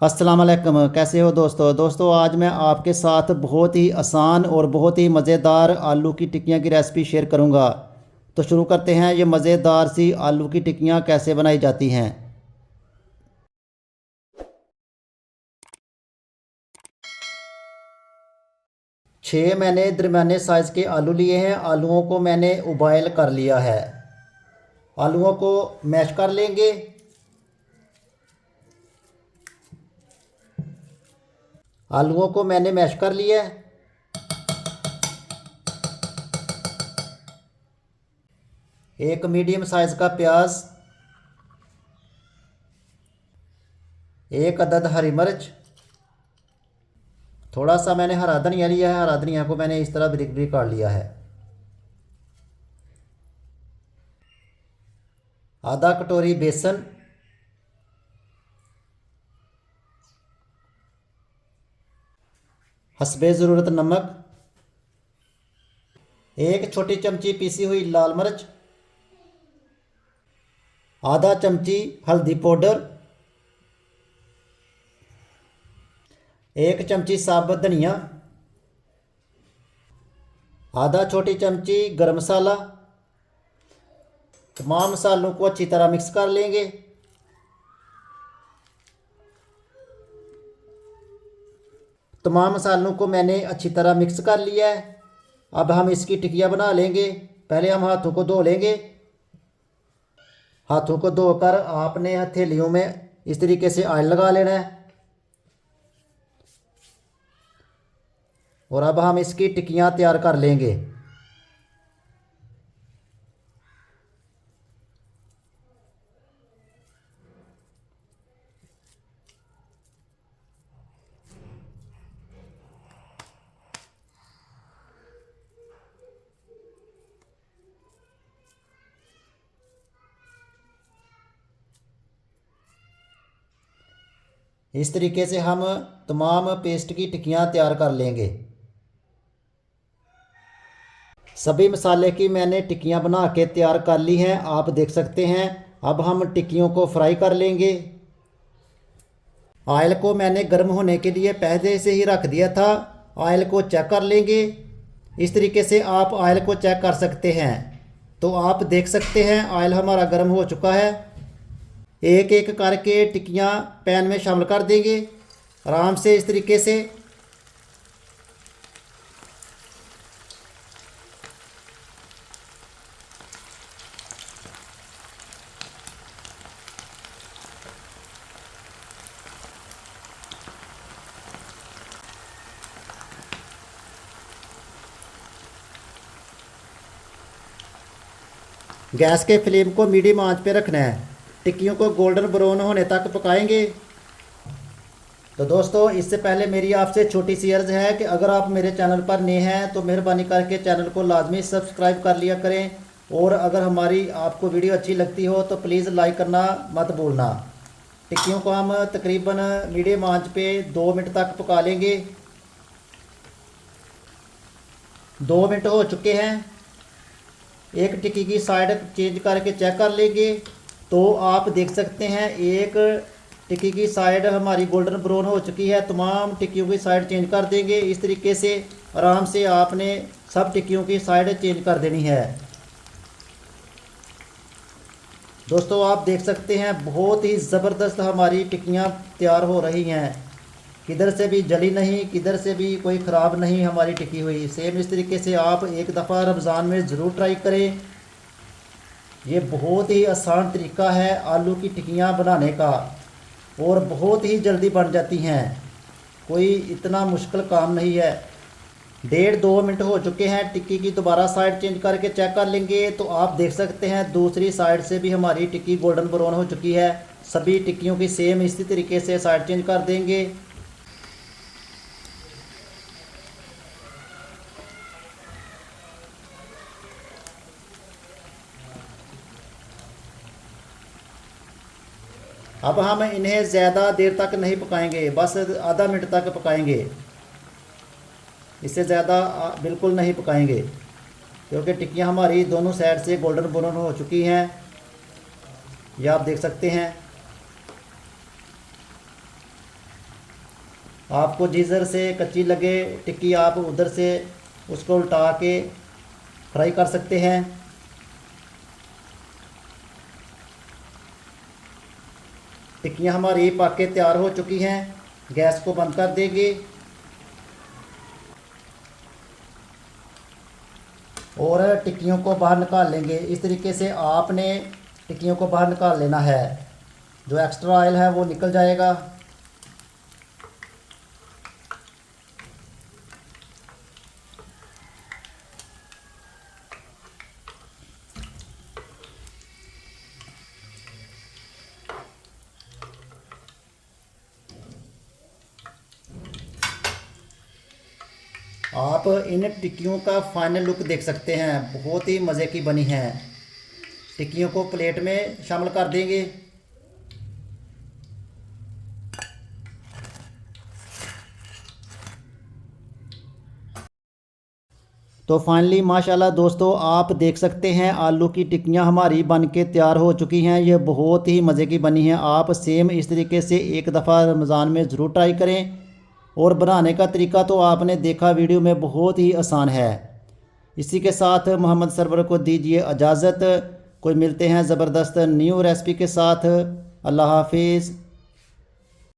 अस्सलाम वालेकुम। कैसे हो दोस्तों आज मैं आपके साथ बहुत ही आसान और बहुत ही मज़ेदार आलू की टिक्कियाँ की रेसिपी शेयर करूँगा। तो शुरू करते हैं। ये मज़ेदार सी आलू की टिक्कियाँ कैसे बनाई जाती हैं। 6 मैंने दरमियाने साइज़ के आलू लिए हैं। आलूओं को मैंने उबाइल कर लिया है। आलूओं को मैश कर लेंगे। आलूओं को मैंने मैश कर लिया है। एक मीडियम साइज़ का प्याज, एक अदद हरी मिर्च, थोड़ा सा मैंने हरा धनिया लिया है। हरा धनिया को मैंने इस तरह बारीक बारीक काट लिया है। आधा कटोरी बेसन, हस्बे ज़रूरत नमक, एक छोटी चमची पीसी हुई लाल मिर्च, आधा चमची हल्दी पाउडर, एक चमची साबुत धनिया, आधा छोटी चमची गरम मसाला। तमाम मसालों को अच्छी तरह मिक्स कर लेंगे। तमाम मसालों को मैंने अच्छी तरह मिक्स कर लिया है। अब हम इसकी टिक्कियाँ बना लेंगे। पहले हम हाथों को धो लेंगे। हाथों को धोकर आपने हथेलियों में इस तरीके से ऑयल लगा लेना है। और अब हम इसकी टिक्कियाँ तैयार कर लेंगे। इस तरीके से हम तमाम पेस्ट की टिक्कियाँ तैयार कर लेंगे। सभी मसाले की मैंने टिक्कियाँ बना के तैयार कर ली हैं, आप देख सकते हैं। अब हम टिक्कियों को फ्राई कर लेंगे। ऑयल को मैंने गर्म होने के लिए पहले से ही रख दिया था। ऑयल को चेक कर लेंगे। इस तरीके से आप ऑयल को चेक कर सकते हैं। तो आप देख सकते हैं ऑयल हमारा गर्म हो चुका है। एक एक करके टिक्कियाँ पैन में शामिल कर देंगे आराम से इस तरीके से। गैस के फ्लेम को मीडियम आंच पे रखना है। टिक्कियों को गोल्डन ब्राउन होने तक पकाएंगे। तो दोस्तों, इससे पहले मेरी आपसे छोटी सी अर्ज़ है कि अगर आप मेरे चैनल पर नए हैं तो मेहरबानी करके चैनल को लाजमी सब्सक्राइब कर लिया करें। और अगर हमारी आपको वीडियो अच्छी लगती हो तो प्लीज़ लाइक करना मत भूलना। टिक्कियों को हम तकरीबन मीडियम आंच पे 2 मिनट तक पका लेंगे। 2 मिनट हो चुके हैं। एक टिक्की की साइड चेंज करके चेक कर लेंगे। तो आप देख सकते हैं एक टिक्की की साइड हमारी गोल्डन ब्राउन हो चुकी है। तमाम टिक्कियों की साइड चेंज कर देंगे। इस तरीके से आराम से आपने सब टिक्कियों की साइड चेंज कर देनी है। दोस्तों, आप देख सकते हैं बहुत ही ज़बरदस्त हमारी टिक्कियाँ तैयार हो रही हैं। किधर से भी जली नहीं, किधर से भी कोई ख़राब नहीं हमारी टिक्की हुई। सेम इस तरीके से आप एक दफ़ा रमज़ान में ज़रूर ट्राई करें। ये बहुत ही आसान तरीका है आलू की टिक्कियाँ बनाने का और बहुत ही जल्दी बन जाती हैं। कोई इतना मुश्किल काम नहीं है। 1.5-2 मिनट हो चुके हैं। टिक्की की दोबारा साइड चेंज करके चेक कर लेंगे। तो आप देख सकते हैं दूसरी साइड से भी हमारी टिक्की गोल्डन ब्राउन हो चुकी है। सभी टिक्कियों की सेम इसी तरीके से साइड चेंज कर देंगे। अब हम इन्हें ज़्यादा देर तक नहीं पकाएंगे, बस आधा मिनट तक पकाएंगे। इससे ज़्यादा बिल्कुल नहीं पकाएंगे क्योंकि टिक्कियाँ हमारी दोनों साइड से गोल्डन ब्राउन हो चुकी हैं। ये आप देख सकते हैं। आपको जिधर से कच्ची लगे टिक्की आप उधर से उसको उल्टा के फ्राई कर सकते हैं। टिक्कियाँ हमारी पक के तैयार हो चुकी हैं। गैस को बंद कर देंगे और टिक्कियों को बाहर निकाल लेंगे। इस तरीके से आपने टिक्कियों को बाहर निकाल लेना है, जो एक्स्ट्रा ऑयल है वो निकल जाएगा। आप इन टिक्कियों का फाइनल लुक देख सकते हैं, बहुत ही मज़े की बनी हैं। टिक्कियों को प्लेट में शामिल कर देंगे। तो फाइनली माशाल्लाह दोस्तों, आप देख सकते हैं आलू की टिक्कियाँ हमारी बन के तैयार हो चुकी हैं। ये बहुत ही मज़े की बनी हैं। आप सेम इस तरीके से एक दफ़ा रमज़ान में ज़रूर ट्राई करें। और बनाने का तरीका तो आपने देखा वीडियो में, बहुत ही आसान है। इसी के साथ मोहम्मद सरवर को दीजिए इजाज़त। कोई मिलते हैं ज़बरदस्त न्यू रेसिपी के साथ। अल्लाह हाफिज़।